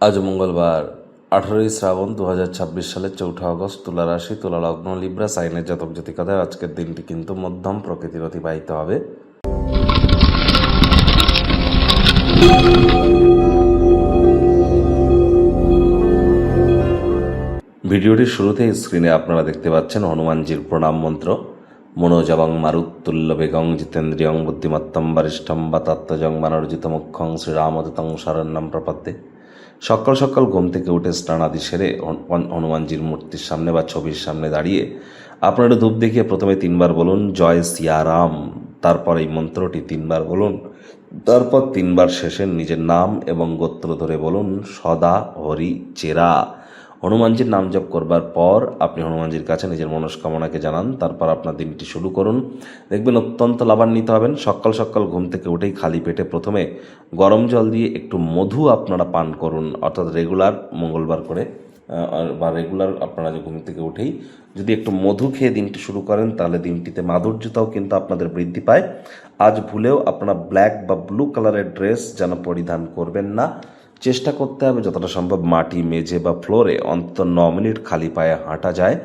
আজ মঙ্গলবার 18ই শ্রাবণ 2026 সালের 4 আগস্ট। তুলা রাশি, তুলা লগ্ন, লিব্রা সাইনের জাতক জাতিকাদের আজকের দিনটি কিন্তু মধ্যম প্রকৃতির অতিবাহিত হবে। ভিডিওটির শুরুতেই স্ক্রিনে আপনারা দেখতে পাচ্ছেন হনুমানজির প্রণাম মন্ত্র। মনোজবং মারুত্তুল্য বেগং জিতেন্দ্রিয়ং বুদ্ধিমত্তম বরিষ্ঠম বাতাত্মজং বানর্জিত মুখ্যং শ্রীরামদূতং শরণ্যম প্রপদ্যে। সকাল সকাল ঘুম থেকে উঠে স্নানাদি সেরে হনুমানজির মূর্তির সামনে বা ছবির সামনে দাঁড়িয়ে আপনারা ধূপ দেখিয়ে প্রথমে 3বার বলুন জয় সিয়ারাম, তারপর এই মন্ত্রটি 3বার বলুন, তারপর 3বার শেষে নিজের নাম এবং গোত্র ধরে বলুন সদা হরি চেরা। হনুমানজির নাম জপ করবার পর আপনি হনুমানজির কাছে নিজের মনস্কামনাকে জানান, তারপর আপনার দিনটি শুরু করুন। দেখবেন অত্যন্ত লাভান্বিত হবেন। সকাল সকাল ঘুম থেকে উঠেই খালি পেটে প্রথমে গরম জল দিয়ে একটু মধু আপনারা পান করুন, অর্থাৎ রেগুলার মঙ্গলবার করে বা রেগুলার আপনারা যে ঘুম থেকে উঠেই যদি একটু মধু খেয়ে দিনটি শুরু করেন তাহলে দিনটিতে মাধুর্যতাও কিন্তু আপনাদের বৃদ্ধি পায়। আজ ভুলেও আপনারা ব্ল্যাক বা ব্লু কালারের ড্রেস যেন পরিধান করবেন না। চেষ্টা করতে হবে যতটা সম্ভব মাটি, মেঝে বা ফ্লোরে অন্তত 9 মিনিট খালি পায়ে হাঁটা যায়।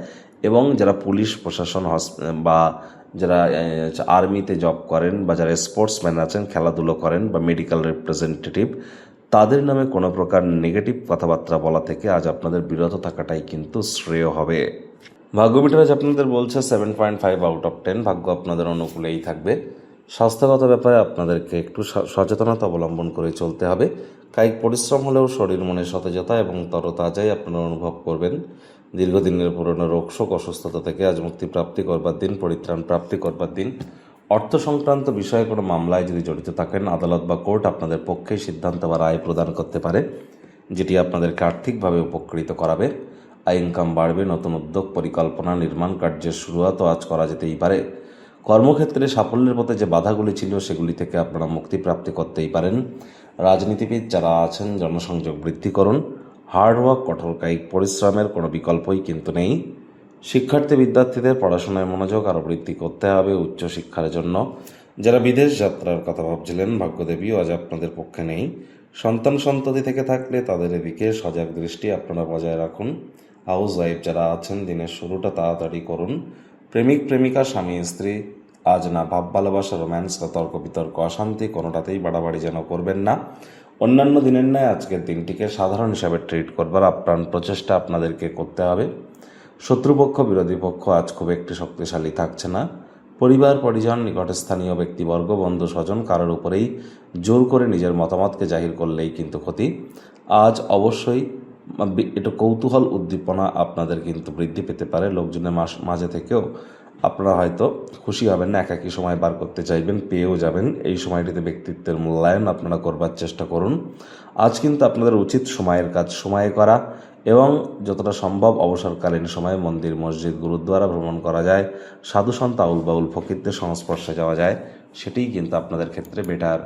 এবং যারা পুলিশ প্রশাসন বা যারা আর্মিতে জব করেন বা যারা স্পোর্টসম্যান আছেন, খেলাধুলো করেন বা মেডিকেল রিপ্রেজেন্টেটিভ, তাদের নামে কোনো প্রকার নেগেটিভ কথাবার্তা বলা থেকে আজ আপনাদের বিরত থাকাটাই কিন্তু শ্রেয় হবে। ভাগ্য মিটার আজ আপনাদের বলছে 7.5 আউট অফ 10। ভাগ্য আপনাদের অনুকূলেই থাকবে। স্বাস্থ্যগত ব্যাপারে আপনাদেরকে একটু সচেতনতা অবলম্বন করে চলতে হবে। কায়িক পরিশ্রম হলেও শরীর মনে সতেজতা এবং তরতাজাই আপনারা অনুভব করবেন। দীর্ঘদিনের পুরনো রোগশোক অসুস্থতা থেকে আজ মুক্তি প্রাপ্তি করবার দিন, পরিত্রাণ প্রাপ্তি করবার দিন। অর্থ সংক্রান্ত বিষয়ে কোনো মামলায় যদি জড়িত থাকেন, আদালত বা কোর্ট আপনাদের পক্ষে সিদ্ধান্ত বা রায় প্রদান করতে পারে, যেটি আপনাদেরকে আর্থিকভাবে উপকৃত করাবে। আয় ইনকাম বাড়বে। নতুন উদ্যোগ, পরিকল্পনা, নির্মাণ কার্যের শুরুয়াতও আজ করা যেতেই পারে। কর্মক্ষেত্রে সাফল্যের পথে যে বাধাগুলি ছিল সেগুলি থেকে আপনারা মুক্তি প্রাপ্তি করতেই পারেন। রাজনীতিবিদ যারা আছেন জনসংযোগ বৃদ্ধি করুন। হার্ডওয়ার্ক, কঠোর কায়িক পরিশ্রমের কোনো বিকল্পই কিন্তু নেই। শিক্ষার্থী বিদ্যার্থীদের পড়াশোনায় মনোযোগ আরও বৃদ্ধি করতে হবে উচ্চশিক্ষার জন্য। যারা বিদেশ যাত্রার কথা ভাবছিলেন, ভাগ্যদেবীও আজ আপনাদের পক্ষে নেই। সন্তান সন্ততি থেকে থাকলে তাদের এদিকে সজাগ দৃষ্টি আপনারা বজায় রাখুন। হাউস ওয়াইফ যারা আছেন দিনের শুরুটা তাড়াতাড়ি করুন। প্রেমিক প্রেমিকা, স্বামী স্ত্রী আজ না ভাব ভালোবাসা, রোম্যান্স বা তর্ক বিতর্ক, অশান্তি কোনোটাতেই বাড়াবাড়ি যেন করবেন না। অন্যান্য দিনের ন্যায় আজকের দিনটিকে সাধারণ হিসাবে ট্রিট করবার আপ্রাণ প্রচেষ্টা আপনাদেরকে করতে হবে। শত্রুপক্ষ, বিরোধী পক্ষ আজ খুব একটি শক্তিশালী থাকছে না। পরিবার পরিজন, নিকটস্থানীয় ব্যক্তিবর্গ, বন্ধু স্বজন কারোর উপরেই জোর করে নিজের মতামতকে জাহির করলেই কিন্তু ক্ষতি। আজ অবশ্যই একটু কৌতূহল উদ্দীপনা আপনাদের কিন্তু বৃদ্ধি পেতে পারে। লোকজনের মাঝে থেকেও আপনারা হয়তো খুশি হবেন না, একাকী সময় বার করতে চাইবেন, পেয়েও যাবেন। এই সময়টিতে ব্যক্তিত্বের মূল্যায়ন আপনারা করবার চেষ্টা করুন। আজ কিন্তু আপনাদের উচিত সময়ের কাজ সময়ে করা এবং যতটা সম্ভব অবসরকালীন সময়ে মন্দির, মসজিদ, গুরুদ্বারা ভ্রমণ করা যায়, সাধু সন্ত, আউল বাউল ফকিরদের সংস্পর্শে যাওয়া যায়, সেটিই কিন্তু আপনাদের ক্ষেত্রে বেটার।